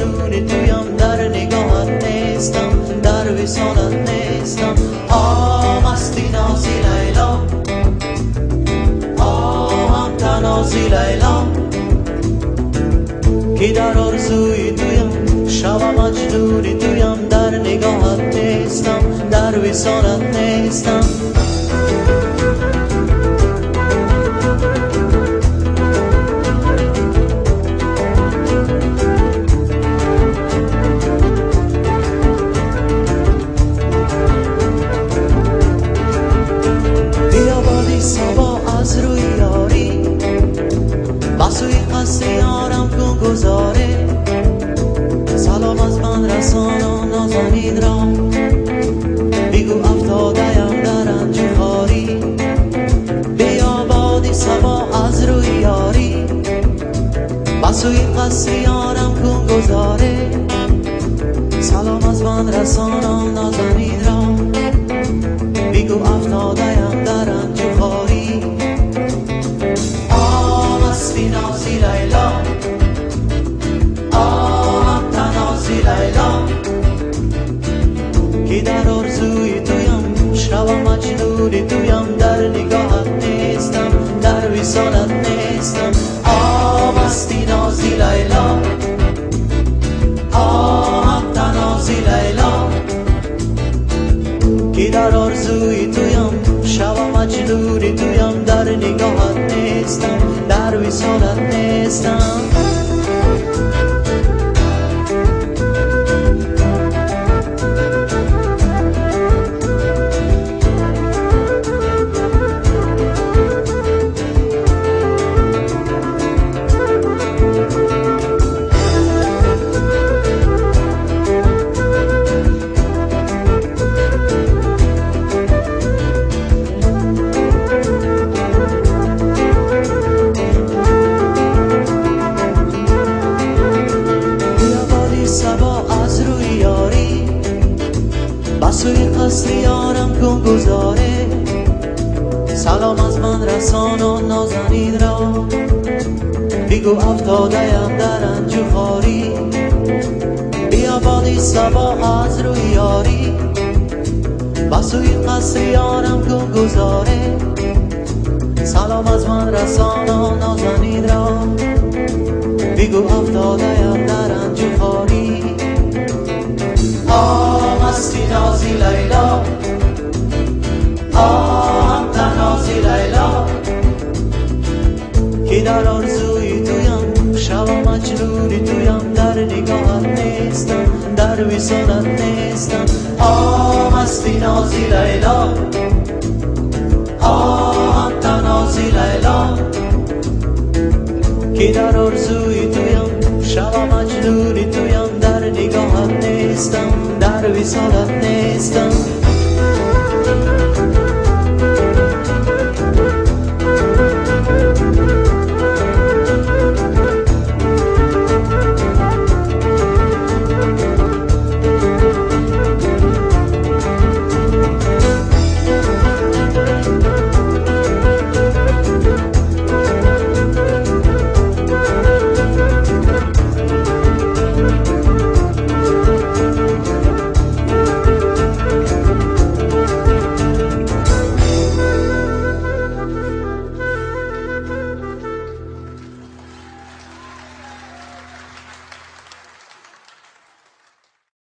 مجنونی تویم، در نگاهت نیستم، در وصالت نیستم. مستی نازی لیلا، هم تنازی لیلا، که در آرزوی تویم، شب مجنونی تویم، در نگاهت نیستم، در وصالت نیستم. از روی یاری بسوی قصد یارم کن گذاره، سلام از من رسان و نازنین را، بگو افتاده‌ام در رنج و خواری. بیا بادی صبا از روی یاری بسوی قصد یارم کن گذاره، سلام از من رسان و نازنین را، بگو افتاده‌ام در رنج و خواری. مستی نازی لیلا، هم تنازی لیلا، که در آرزوی تویم، شب مجنونی تویم، در نگاهت نیستم، در وصالت نیستم. مستی نازی لیلا، هم تنازی لیلا، که در آرزوی تویم، شب مجنونی تویم، در نگاهت نیستم، در وصالت نیستم. بسوی قصد یارم کن گذاره، سلام از من رسان و نازنین را، بگو افتاده‌ام در رنج و خواری. بیا بادی صبا از روی یاری بسوی قصد یارم کن گذاره، سلام از من رسان و نازنین را، بگو افتاده‌ام در رنج و خواری. مستی نازی لیلا، هم تنازی لیلا، که در آرزوی تویم، شب مجنونی تویم، در نگاهت نیستم، در وصالت نیستم. مستی نازی لیلا، هم تنازی لیلا، که در آرزوی تویم، شب مجنونی تویم، در نگاهت نیستم، در وصالت نیستم.